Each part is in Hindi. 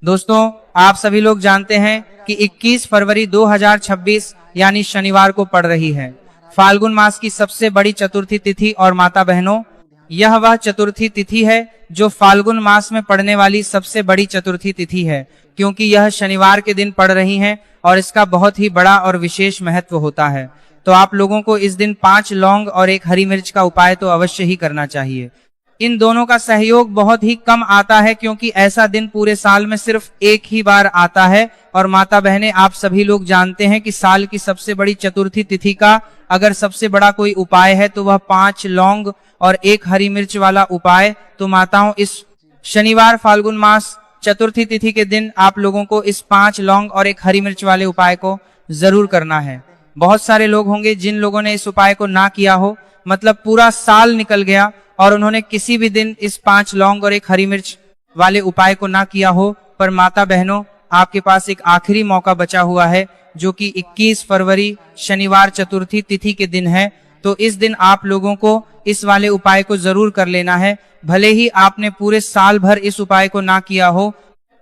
दोस्तों, आप सभी लोग जानते हैं कि 21 फरवरी 2026 यानी शनिवार को पड़ रही है फाल्गुन मास की सबसे बड़ी चतुर्थी तिथि। और माता बहनों, यह वह चतुर्थी तिथि है जो फाल्गुन मास में पड़ने वाली सबसे बड़ी चतुर्थी तिथि है, क्योंकि यह शनिवार के दिन पड़ रही है और इसका बहुत ही बड़ा और विशेष महत्व होता है। तो आप लोगों को इस दिन 5 लौंग और 1 हरी मिर्च का उपाय तो अवश्य ही करना चाहिए। इन दोनों का सहयोग बहुत ही कम आता है, क्योंकि ऐसा दिन पूरे साल में सिर्फ एक ही बार आता है। और माता बहनें, आप सभी लोग जानते हैं कि साल की सबसे बड़ी चतुर्थी तिथि का अगर सबसे बड़ा कोई उपाय है तो वह 5 लौंग और 1 हरी मिर्च वाला उपाय। तो माताओं, इस शनिवार फाल्गुन मास चतुर्थी तिथि के दिन आप लोगों को इस 5 लौंग और 1 हरी मिर्च वाले उपाय को जरूर करना है। बहुत सारे लोग होंगे जिन लोगों ने इस उपाय को ना किया हो, मतलब पूरा साल निकल गया और उन्होंने किसी भी दिन इस 5 लौंग और 1 हरी मिर्च वाले उपाय को ना किया हो। पर माता बहनों, आपके पास एक आखिरी मौका बचा हुआ है, जो कि 21 फरवरी शनिवार चतुर्थी तिथि के दिन है। तो इस दिन आप लोगों को इस वाले उपाय को जरूर कर लेना है। भले ही आपने पूरे साल भर इस उपाय को ना किया हो,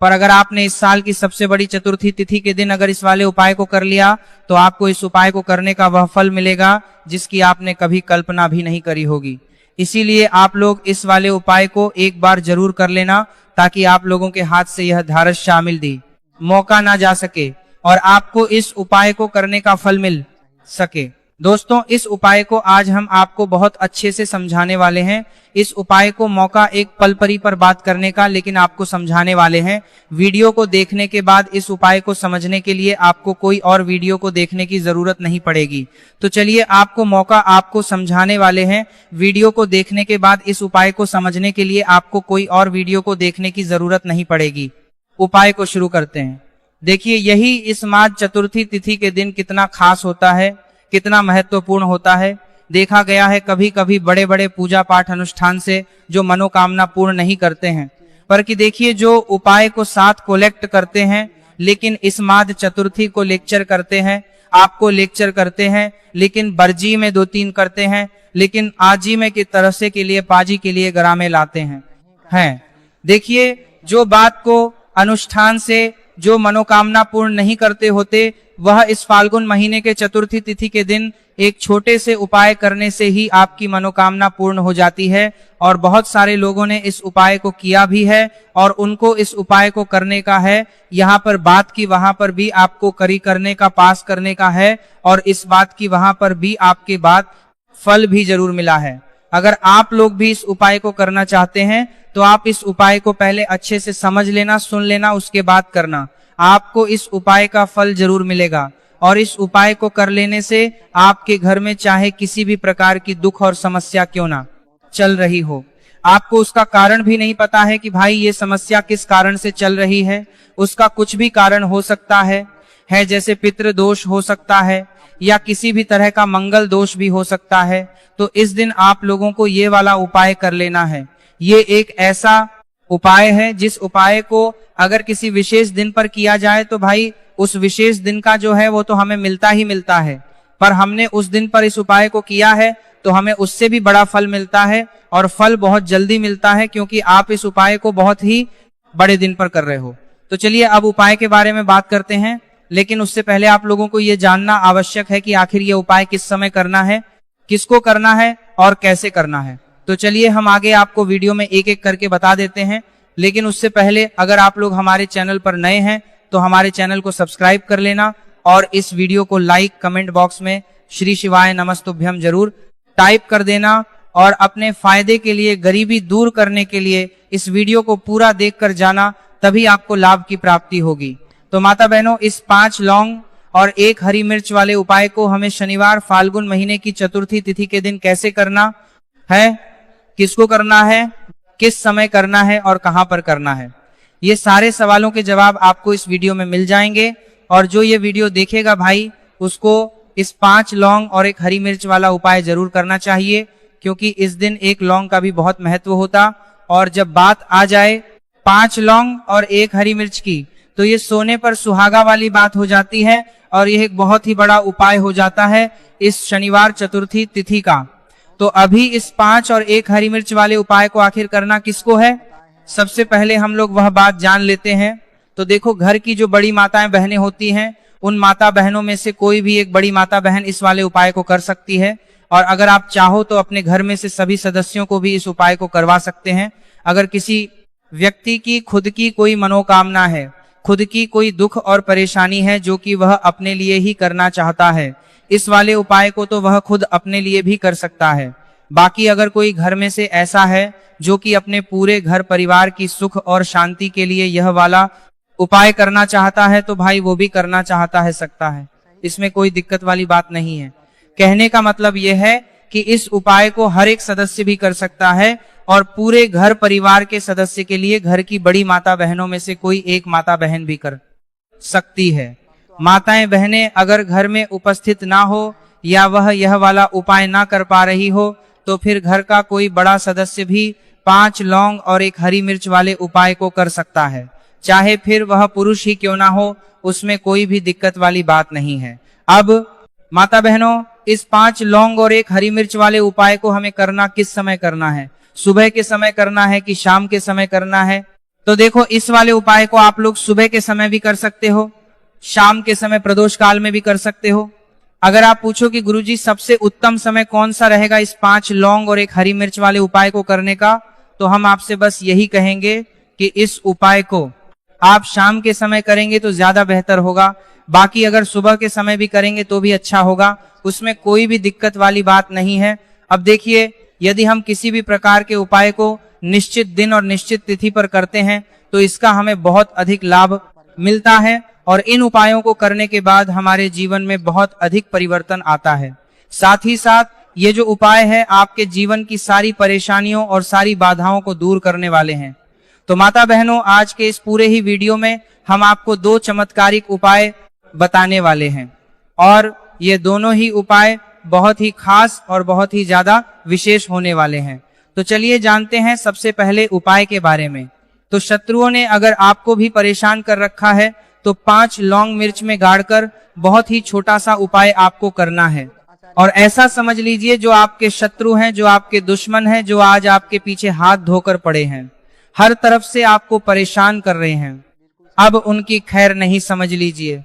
पर अगर आपने इस साल की सबसे बड़ी चतुर्थी तिथि के दिन अगर इस वाले उपाय को कर लिया तो आपको इस उपाय को करने का वह फल मिलेगा जिसकी आपने कभी कल्पना भी नहीं करी होगी। इसीलिए आप लोग इस वाले उपाय को एक बार जरूर कर लेना, ताकि आप लोगों के हाथ से यह धारस शामिल दी मौका ना जा सके और आपको इस उपाय को करने का फल मिल सके। दोस्तों, इस उपाय को आज हम आपको बहुत अच्छे से समझाने वाले हैं। इस उपाय को मौका एक पल परी पर बात करने का, लेकिन आपको समझाने वाले हैं। वीडियो को देखने के बाद इस उपाय को समझने के लिए आपको कोई और वीडियो को देखने की जरूरत नहीं पड़ेगी। तो चलिए, आपको मौका आपको समझाने वाले हैं। वीडियो को देखने के बाद इस उपाय को समझने के लिए आपको कोई और वीडियो को देखने की जरूरत नहीं पड़ेगी। उपाय को शुरू करते हैं। देखिए, यही इस माघ चतुर्थी तिथि के दिन कितना खास होता है, कितना महत्वपूर्ण होता है। देखा गया है कभी कभी बड़े बड़े पूजा पाठ अनुष्ठान से जो मनोकामना पूर्ण नहीं करते हैं, पर कि देखिए जो उपाय को साथ कोलेक्ट करते हैं, लेकिन इस माघ चतुर्थी को लेक्चर करते हैं, आपको लेक्चर करते हैं, लेकिन बरजी में 2-3 करते हैं, लेकिन आजी में की तरह से के लिए पाजी के लिए गरामे लाते हैं। देखिए, जो बात को अनुष्ठान से जो मनोकामना पूर्ण नहीं करते होते, वह इस फाल्गुन महीने के चतुर्थी तिथि के दिन एक छोटे से उपाय करने से ही आपकी मनोकामना पूर्ण हो जाती है। और बहुत सारे लोगों ने इस उपाय को किया भी है और उनको इस उपाय को करने का है। यहाँ पर बात की वहां पर भी आपको करी करने का, पास करने का है, और इस बात की वहां पर भी आपके बाद फल भी जरूर मिला है। अगर आप लोग भी इस उपाय को करना चाहते हैं तो आप इस उपाय को पहले अच्छे से समझ लेना, सुन लेना, उसके बाद करना। आपको इस उपाय का फल जरूर मिलेगा और इस उपाय को कर लेने से आपके घर में चाहे किसी भी प्रकार की दुख और समस्या क्यों ना चल रही हो, आपको उसका कारण भी नहीं पता है कि भाई ये समस्या किस कारण से चल रही है, उसका कुछ भी कारण हो सकता है जैसे पितृ दोष हो सकता है या किसी भी तरह का मंगल दोष भी हो सकता है। तो इस दिन आप लोगों को ये वाला उपाय कर लेना है। ये एक ऐसा उपाय है जिस उपाय को अगर किसी विशेष दिन पर किया जाए तो भाई उस विशेष दिन का जो है वो तो हमें मिलता ही मिलता है, पर हमने उस दिन पर इस उपाय को किया है तो हमें उससे भी बड़ा फल मिलता है और फल बहुत जल्दी मिलता है, क्योंकि आप इस उपाय को बहुत ही बड़े दिन पर कर रहे हो। तो चलिए अब उपाय के बारे में बात करते हैं, लेकिन उससे पहले आप लोगों को ये जानना आवश्यक है कि आखिर ये उपाय किस समय करना है, किसको करना है और कैसे करना है। तो चलिए हम आगे आपको वीडियो में एक एक करके बता देते हैं, लेकिन उससे पहले अगर आप लोग हमारे चैनल पर नए हैं तो हमारे चैनल को सब्सक्राइब कर लेना और इस वीडियो को लाइक, कमेंट बॉक्स में श्री शिवाय नमस्तुभ्यम जरूर टाइप कर देना। और अपने फायदे के लिए, गरीबी दूर करने के लिए इस वीडियो को पूरा देख कर जाना, तभी आपको लाभ की प्राप्ति होगी। तो माता बहनों, इस 5 लौंग और 1 हरी मिर्च वाले उपाय को हमें शनिवार फाल्गुन महीने की चतुर्थी तिथि के दिन कैसे करना है, किसको करना है, किस समय करना है और कहां पर करना है, ये सारे सवालों के जवाब आपको इस वीडियो में मिल जाएंगे। और जो ये वीडियो देखेगा भाई, उसको इस 5 लौंग और 1 हरी मिर्च वाला उपाय जरूर करना चाहिए, क्योंकि इस दिन 1 लौंग का भी बहुत महत्व होता। और जब बात आ जाए 5 लौंग और 1 हरी मिर्च की, तो ये सोने पर सुहागा वाली बात हो जाती है और यह एक बहुत ही बड़ा उपाय हो जाता है इस शनिवार चतुर्थी तिथि का। तो अभी इस 5 और 1 हरी मिर्च वाले उपाय को आखिर करना किसको है, सबसे पहले हम लोग वह बात जान लेते हैं। तो देखो घर की जो बड़ी माताएं बहनें होती हैं, उन माता बहनों में से कोई भी एक बड़ी माता बहन इस वाले उपाय को कर सकती है। और अगर आप चाहो तो अपने घर में से सभी सदस्यों को भी इस उपाय को करवा सकते हैं। अगर किसी व्यक्ति की खुद की कोई मनोकामना है, खुद की कोई दुख और परेशानी है जो कि वह अपने लिए ही करना चाहता है, इस वाले उपाय को तो वह खुद अपने लिए भी कर सकता है। बाकी अगर कोई घर में से ऐसा है जो कि अपने पूरे घर परिवार की सुख और शांति के लिए यह वाला उपाय करना चाहता है, तो भाई वो भी करना चाहता है, सकता है, इसमें कोई दिक्कत वाली बात नहीं है। कहने का मतलब यह है कि इस उपाय को हर एक सदस्य भी कर सकता है और पूरे घर परिवार के सदस्य के लिए घर की बड़ी माता बहनों में से कोई एक माता बहन भी कर सकती है। माताएं बहनें अगर घर में उपस्थित ना हो या वह यह वाला उपाय ना कर पा रही हो, तो फिर घर का कोई बड़ा सदस्य भी 5 लौंग और 1 हरी मिर्च वाले उपाय को कर सकता है, चाहे फिर वह पुरुष ही क्यों ना हो, उसमें कोई भी दिक्कत वाली बात नहीं है। अब माता बहनों, इस 5 लौंग और 1 हरी मिर्च वाले उपाय को हमें करना किस समय करना है? सुबह के समय करना है कि शाम के समय करना है? तो देखो, इस वाले उपाय को आप लोग सुबह के समय भी कर सकते हो, शाम के समय प्रदोष काल में भी कर सकते हो। अगर आप पूछो कि गुरुजी सबसे उत्तम समय कौन सा रहेगा इस 5 लौंग और 1 हरी मिर्च वाले उपाय को करने का, तो हम आपसे बस यही कहेंगे कि इस उपाय को आप शाम के समय करेंगे तो ज्यादा बेहतर होगा। बाकी अगर सुबह के समय भी करेंगे तो भी अच्छा होगा, उसमें कोई भी दिक्कत वाली बात नहीं है। अब देखिए, यदि हम किसी भी प्रकार के उपाय को निश्चित दिन और निश्चित तिथि पर करते हैं तो इसका हमें बहुत अधिक लाभ मिलता है और इन उपायों को करने के बाद हमारे जीवन में बहुत अधिक परिवर्तन आता है। साथ ही साथ ये जो उपाय है आपके जीवन की सारी परेशानियों और सारी बाधाओं को दूर करने वाले हैं। तो माता बहनों, आज के इस पूरे ही वीडियो में हम आपको 2 चमत्कारिक उपाय बताने वाले हैं और ये दोनों ही उपाय बहुत ही खास और बहुत ही ज्यादा विशेष होने वाले हैं। तो चलिए जानते हैं सबसे पहले उपाय के बारे में। तो शत्रुओं ने अगर आपको भी परेशान कर रखा है तो 5 लौंग मिर्च में गाड़कर बहुत ही छोटा सा उपाय आपको करना है। और ऐसा समझ लीजिए, जो आपके शत्रु हैं, जो आपके दुश्मन हैं, जो आज आपके पीछे हाथ धोकर पड़े हैं, हर तरफ से आपको परेशान कर रहे हैं, अब उनकी खैर नहीं समझ लीजिए।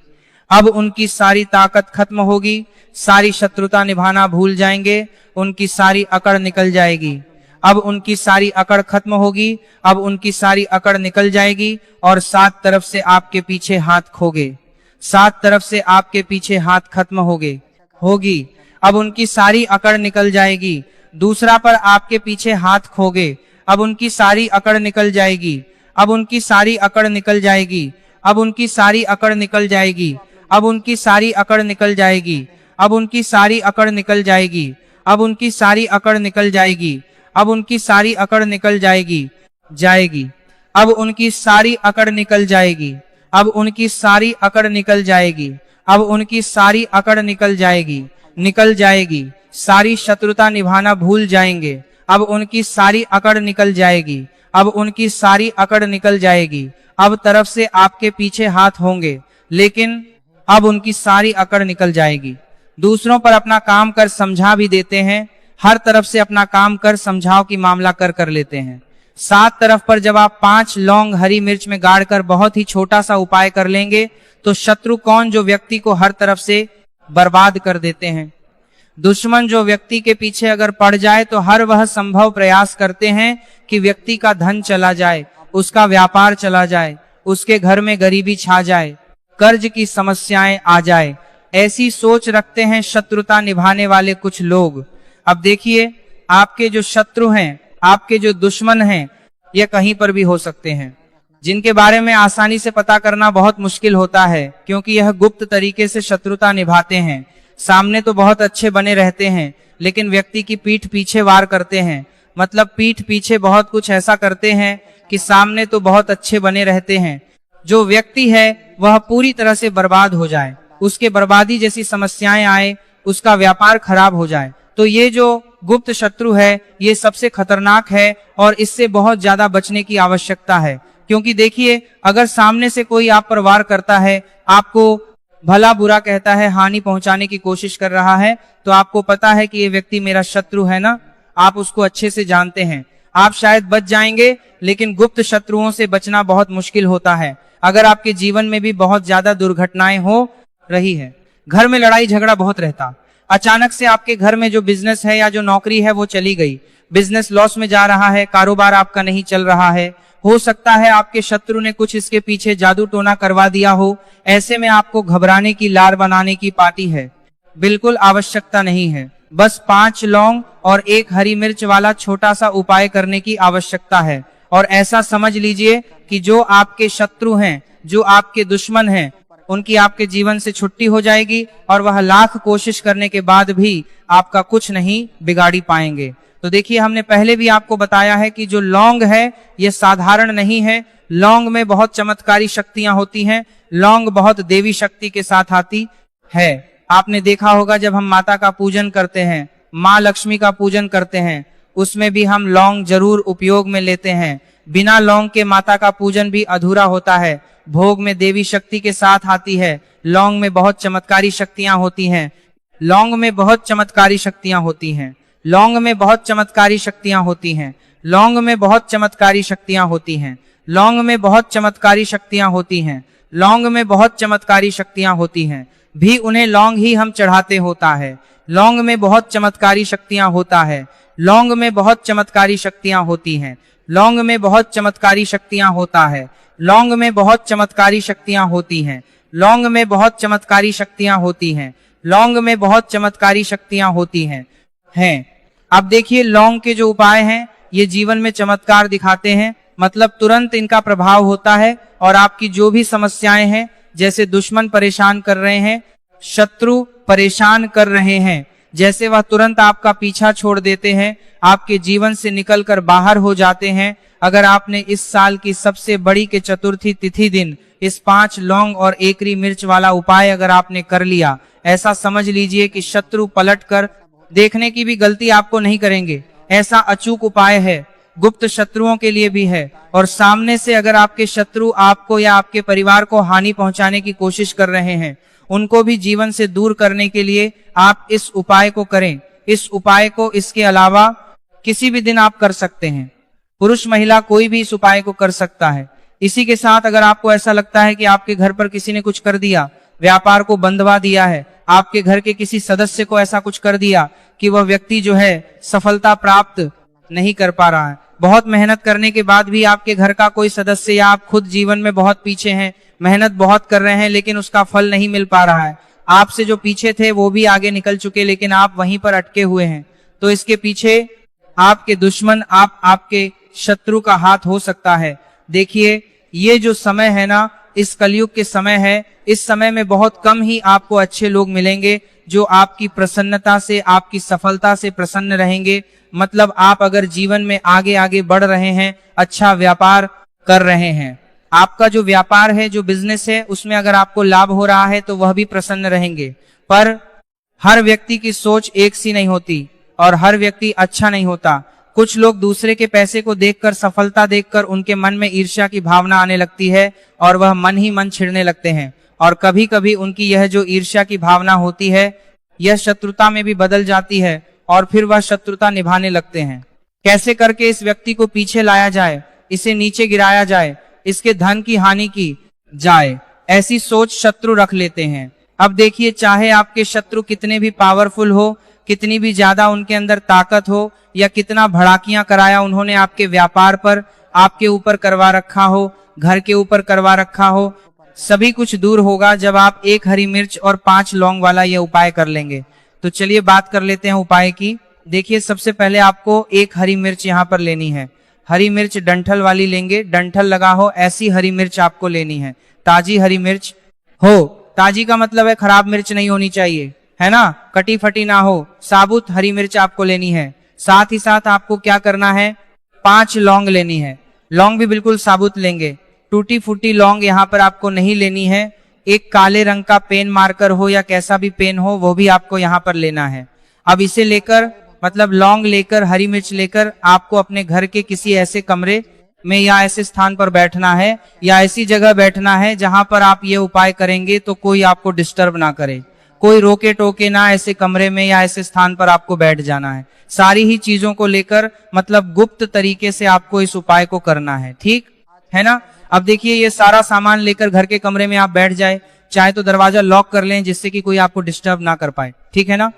अब उनकी सारी ताकत खत्म होगी, सारी शत्रुता निभाना भूल जाएंगे, उनकी सारी अकड़ निकल जाएगी। अब उनकी सारी अकड़ खत्म होगी, अब उनकी सारी अकड़ निकल जाएगी और 7 तरफ से आपके पीछे हाथ खोगे, 7 तरफ से आपके पीछे हाथ खत्म होगी। अब उनकी सारी अकड़ निकल जाएगी। दूसरा पर आपके पीछे हाथ खोगे, अब उनकी सारी अकड़ निकल जाएगी, अब उनकी सारी अकड़ निकल जाएगी, अब उनकी सारी अकड़ निकल जाएगी, अब उनकी सारी अकड़ निकल जाएगी, अब उनकी सारी अकड़ निकल जाएगी, अब उनकी सारी अकड़ निकल जाएगी, अब उनकी सारी अकड़ निकल जाएगी, अब उनकी सारी अकड़ निकल जाएगी, अब उनकी सारी अकड़ निकल जाएगी, अब उनकी सारी अकड़ निकल जाएगी, सारी शत्रुता निभाना भूल जाएंगे, अब उनकी सारी अकड़ निकल जाएगी, अब उनकी सारी अकड़ निकल जाएगी। अब तरफ से आपके पीछे हाथ होंगे, लेकिन अब उनकी सारी अकड़ निकल जाएगी। दूसरों पर अपना काम कर समझा भी देते हैं, हर तरफ से अपना काम कर समझाओ की मामला कर लेते हैं। 7 तरफ पर जब आप 5 लौंग हरी मिर्च में गाड़कर बहुत ही छोटा सा उपाय कर लेंगे तो शत्रु कौन, जो व्यक्ति को हर तरफ से बर्बाद कर देते हैं। दुश्मन जो व्यक्ति के पीछे अगर पड़ जाए तो हर वह संभव प्रयास करते हैं कि व्यक्ति का धन चला जाए, उसका व्यापार चला जाए, उसके घर में गरीबी छा जाए, कर्ज की समस्याएं आ जाए। ऐसी सोच रखते हैं शत्रुता निभाने वाले कुछ लोग। अब देखिए, आपके जो शत्रु हैं, आपके जो दुश्मन हैं, ये कहीं पर भी हो सकते हैं, जिनके बारे में आसानी से पता करना बहुत मुश्किल होता है, क्योंकि यह गुप्त तरीके से शत्रुता निभाते हैं। सामने तो बहुत अच्छे बने रहते हैं, लेकिन व्यक्ति की पीठ पीछे वार करते हैं। मतलब पीठ पीछे बहुत कुछ ऐसा करते हैं कि सामने तो बहुत अच्छे बने रहते हैं, जो व्यक्ति है वह पूरी तरह से बर्बाद हो जाए, उसके बर्बादी जैसी समस्याएं आए, उसका व्यापार खराब हो जाए। तो ये जो गुप्त शत्रु है, ये सबसे खतरनाक है और इससे बहुत ज्यादा बचने की आवश्यकता है। क्योंकि देखिए, अगर सामने से कोई आप पर वार करता है, आपको भला बुरा कहता है, हानि पहुंचाने की कोशिश कर रहा है, तो आपको पता है कि ये व्यक्ति मेरा शत्रु है ना, आप उसको अच्छे से जानते हैं। आप शायद बच जाएंगे, लेकिन गुप्त शत्रुओं से बचना बहुत मुश्किल होता है। अगर आपके जीवन में भी बहुत ज्यादा दुर्घटनाएं हो रही है, घर में लड़ाई झगड़ा बहुत रहता, अचानक से आपके घर में जो बिजनेस है या जो नौकरी है वो चली गई, बिजनेस लॉस में जा रहा है, कारोबार आपका नहीं चल रहा है, हो सकता है आपके शत्रु ने कुछ इसके पीछे जादू टोना करवा दिया हो, ऐसे में आपको घबराने की, लार बनाने की पार्टी है बिल्कुल आवश्यकता नहीं है। बस 5 लौंग और 1 हरी मिर्च वाला छोटा सा उपाय करने की आवश्यकता है। और ऐसा समझ लीजिए कि जो आपके शत्रु हैं, जो आपके दुश्मन हैं, उनकी आपके जीवन से छुट्टी हो जाएगी और वह लाख कोशिश करने के बाद भी आपका कुछ नहीं बिगाड़ी पाएंगे। तो देखिए, हमने पहले भी आपको बताया है कि जो लौंग है ये साधारण नहीं है। लौंग में बहुत चमत्कारी शक्तियां होती हैं। लौंग बहुत देवी शक्ति के साथ आती है। आपने देखा होगा जब हम माता का पूजन करते हैं, माँ लक्ष्मी का पूजन करते हैं, उसमें भी हम लौंग जरूर उपयोग में लेते हैं। बिना लौंग के माता का पूजन भी अधूरा होता है। भोग में देवी शक्ति के साथ आती है। लौंग में बहुत चमत्कारी शक्तियां होती हैं। लौंग में बहुत चमत्कारी शक्तियां होती हैं। लौंग में बहुत चमत्कारी शक्तियां होती हैं। लौंग में बहुत चमत्कारी शक्तियां होती हैं। लौंग में बहुत चमत्कारी शक्तियां होती हैं। लौंग में बहुत चमत्कारी शक्तियां होती हैं। भी उन्हें लौंग ही हम चढ़ाते होता है। लौंग में बहुत चमत्कारी शक्तियां होता है। लौंग में बहुत चमत्कारी शक्तियां होती हैं। लौंग में बहुत चमत्कारी शक्तियां होता है। लौंग में बहुत चमत्कारी शक्तियां होती हैं। लौंग में बहुत चमत्कारी शक्तियां होती हैं। लौंग में बहुत चमत्कारी शक्तियां होती हैं। अब देखिए, लौंग के जो उपाय हैं ये जीवन में चमत्कार दिखाते हैं, मतलब तुरंत इनका प्रभाव होता है और आपकी जो भी समस्याएं हैं, जैसे दुश्मन परेशान कर रहे हैं, शत्रु परेशान कर रहे हैं, जैसे वह तुरंत आपका पीछा छोड़ देते हैं, आपके जीवन से निकलकर बाहर हो जाते हैं। अगर आपने इस साल की सबसे बड़ी के चतुर्थी तिथि दिन इस 5 लौंग और 1 हरी मिर्च वाला उपाय अगर आपने कर लिया, ऐसा समझ लीजिए कि शत्रु पलट कर देखने की भी गलती आपको नहीं करेंगे। ऐसा अचूक उपाय है, गुप्त शत्रुओं के लिए भी है। और सामने से अगर आपके शत्रु आपको या आपके परिवार को हानि पहुंचाने की कोशिश कर रहे हैं, उनको भी जीवन से दूर करने के लिए आप इस उपाय को करें। इस उपाय को इसके अलावा किसी भी दिन आप कर सकते हैं। पुरुष महिला कोई भी इस उपाय को कर सकता है। इसी के साथ अगर आपको ऐसा लगता है कि आपके घर पर किसी ने कुछ कर दिया, व्यापार को बंदवा दिया है, आपके घर के किसी सदस्य को ऐसा कुछ कर दिया कि वह व्यक्ति जो है सफलता प्राप्त नहीं कर पा रहा है, बहुत मेहनत करने के बाद भी आपके घर का कोई सदस्य या आप खुद जीवन में बहुत पीछे हैं, मेहनत बहुत कर रहे हैं लेकिन उसका फल नहीं मिल पा रहा है, आपसे जो पीछे थे वो भी आगे निकल चुके लेकिन आप वहीं पर अटके हुए हैं, तो इसके पीछे आपके दुश्मन, आपके शत्रु का हाथ हो सकता है। देखिए, ये जो समय है ना, इस कलयुग के समय है, इस समय में बहुत कम ही आपको अच्छे लोग मिलेंगे जो आपकी प्रसन्नता से, आपकी सफलता से प्रसन्न रहेंगे। मतलब आप अगर जीवन में आगे आगे बढ़ रहे हैं, अच्छा व्यापार कर रहे हैं, आपका जो व्यापार है, जो बिजनेस है, उसमें अगर आपको लाभ हो रहा है तो वह भी प्रसन्न रहेंगे। पर हर व्यक्ति की सोच एक सी नहीं होती और हर व्यक्ति अच्छा नहीं होता। कुछ लोग दूसरे के पैसे को देखकर, सफलता देखकर उनके मन में ईर्ष्या की भावना आने लगती है और वह मन ही मन छिड़ने लगते हैं। और कभी कभी उनकी यह जो ईर्ष्या की भावना होती है, यह शत्रुता में भी बदल जाती है और फिर वह शत्रुता निभाने लगते हैं। कैसे करके इस व्यक्ति को पीछे लाया जाए, इसे नीचे गिराया जाए, इसके धन की हानि की जाए, ऐसी सोच शत्रु रख लेते हैं। अब देखिए, चाहे आपके शत्रु कितने भी पावरफुल हो, कितनी भी ज्यादा उनके अंदर ताकत हो, या कितना भड़ाकियां कराया उन्होंने आपके व्यापार पर, आपके ऊपर करवा रखा हो, घर के ऊपर करवा रखा हो, सभी कुछ दूर होगा जब आप 1 हरी मिर्च और 5 लौंग वाला ये उपाय कर लेंगे। तो चलिए बात कर लेते हैं उपाय की। देखिए, सबसे पहले आपको 1 हरी मिर्च यहाँ पर लेनी है। हरी मिर्च डंठल वाली लेंगे, डंठल लगा हो ऐसी हरी मिर्च आपको लेनी है। ताजी हरी मिर्च हो, ताजी का मतलब है खराब मिर्च नहीं होनी चाहिए, है ना, कटी फटी ना हो, साबुत हरी मिर्च आपको लेनी है। साथ ही साथ आपको क्या करना है, 5 लौंग लेनी है। लौंग भी बिल्कुल साबुत लेंगे, टूटी फूटी लौंग यहाँ पर आपको नहीं लेनी है। एक काले रंग का पेन मार्कर हो या कैसा भी पेन हो, वो भी आपको यहाँ पर लेना है। अब इसे लेकर, मतलब लौंग लेकर, हरी मिर्च लेकर आपको अपने घर के किसी ऐसे कमरे में या ऐसे स्थान पर बैठना है, या ऐसी जगह बैठना है जहां पर आप ये उपाय करेंगे तो कोई आपको डिस्टर्ब ना करे, कोई रोके टोके ना, ऐसे कमरे में या ऐसे स्थान पर आपको बैठ जाना है। सारी ही चीजों को लेकर मतलब गुप्त तरीके से आपको इस उपाय को करना है, ठीक है ना। अब देखिए ये सारा सामान लेकर घर के कमरे में आप बैठ जाए, चाहे तो दरवाजा लॉक कर लें जिससे कि कोई आपको डिस्टर्ब ना कर पाए, ठीक है ना।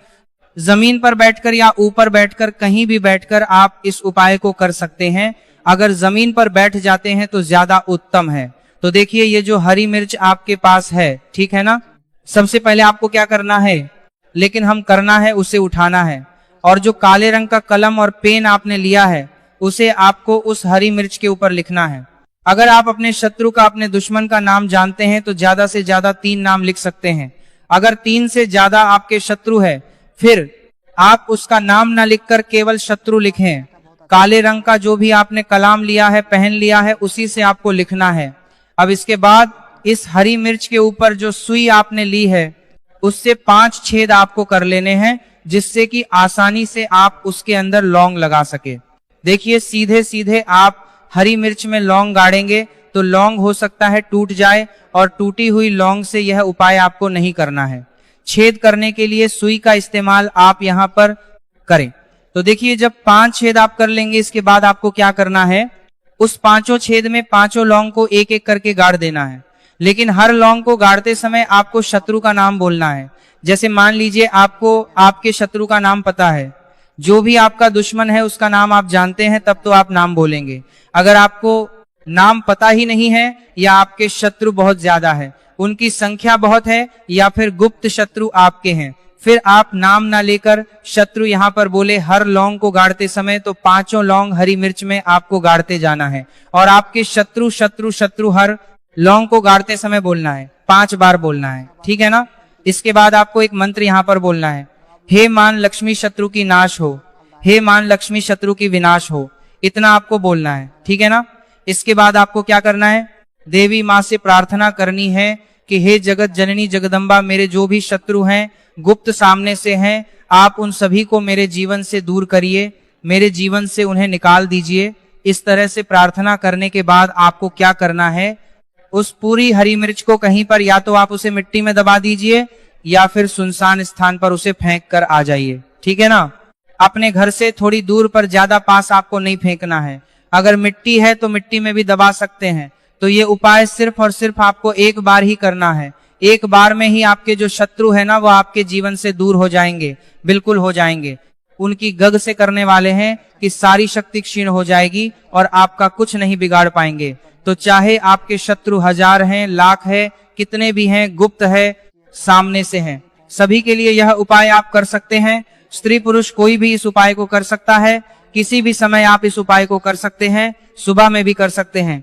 जमीन पर बैठकर या ऊपर बैठकर, कहीं भी बैठकर आप इस उपाय को कर सकते हैं। अगर जमीन पर बैठ जाते हैं तो ज्यादा उत्तम है। तो देखिए ये जो हरी मिर्च आपके पास है, ठीक है ना, सबसे पहले आपको क्या करना है, लेकिन हम करना है उसे उठाना है, और जो काले रंग का कलम और पेन आपने लिया है उसे आपको उस हरी मिर्च के ऊपर लिखना है। अगर आप अपने शत्रु का, अपने दुश्मन का नाम जानते हैं तो ज्यादा से ज्यादा 3 नाम लिख सकते हैं। अगर 3 से ज्यादा आपके शत्रु है फिर आप उसका नाम ना लिखकर केवल शत्रु लिखें। काले रंग का जो भी आपने कलाम लिया है, पहन लिया है, उसी से आपको लिखना है। अब इसके बाद इस हरी मिर्च के ऊपर जो सुई आपने ली है उससे 5 छेद आपको कर लेने हैं, जिससे कि आसानी से आप उसके अंदर लौंग लगा सके। देखिए सीधे सीधे आप हरी मिर्च में लौंग गाड़ेंगे तो लौंग हो सकता है टूट जाए, और टूटी हुई लौंग से यह उपाय आपको नहीं करना है। छेद करने के लिए सुई का इस्तेमाल आप यहाँ पर करें। तो देखिए जब 5 छेद आप कर लेंगे, इसके बाद आपको क्या करना है, उस 5 छेद में 5 लौंग को एक एक करके गाड़ देना है। लेकिन हर लौंग को गाड़ते समय आपको शत्रु का नाम बोलना है। जैसे मान लीजिए आपको आपके शत्रु का नाम पता है, जो भी आपका दुश्मन है उसका नाम आप जानते हैं, तब तो आप नाम बोलेंगे। अगर आपको नाम पता ही नहीं है या आपके शत्रु बहुत ज्यादा है, उनकी संख्या बहुत है, या फिर गुप्त शत्रु आपके हैं, फिर आप नाम ना लेकर शत्रु यहाँ पर बोले। हर लौंग को गाड़ते समय तो 5 लौंग हरी मिर्च में आपको गाड़ते जाना है, और आपके शत्रु शत्रु शत्रु हर लौंग को गाड़ते समय बोलना है, 5 बार बोलना है, ठीक है ना। इसके बाद आपको एक मंत्र यहाँ पर बोलना है, हे मान लक्ष्मी शत्रु की नाश हो, हे मान लक्ष्मी शत्रु की विनाश हो, इतना आपको बोलना है, ठीक है ना। इसके बाद आपको क्या करना है, देवी माँ से प्रार्थना करनी है कि हे जगत जननी जगदम्बा, मेरे जो भी शत्रु हैं, गुप्त सामने से हैं, आप उन सभी को मेरे जीवन से दूर करिए, मेरे जीवन से उन्हें निकाल दीजिए। इस तरह से प्रार्थना करने के बाद आपको क्या करना है, उस पूरी हरी मिर्च को कहीं पर, या तो आप उसे मिट्टी में दबा दीजिए या फिर सुनसान स्थान पर उसे फेंक कर आ जाइए, ठीक है ना। अपने घर से थोड़ी दूर पर, ज्यादा पास आपको नहीं फेंकना है। अगर मिट्टी है तो मिट्टी में भी दबा सकते हैं। तो ये उपाय सिर्फ और सिर्फ आपको एक बार ही करना है। एक बार में ही आपके जो शत्रु है ना, वो आपके जीवन से दूर हो जाएंगे, बिल्कुल हो जाएंगे। उनकी गग से करने वाले हैं कि सारी शक्ति क्षीण हो जाएगी और आपका कुछ नहीं बिगाड़ पाएंगे। तो चाहे आपके शत्रु 1000 हैं, लाख है, कितने भी हैं, गुप्त है, सामने से हैं, सभी के लिए यह उपाय आप कर सकते हैं। स्त्री पुरुष कोई भी इस उपाय को कर सकता है। किसी भी समय आप इस उपाय को कर सकते हैं, सुबह में भी कर सकते हैं,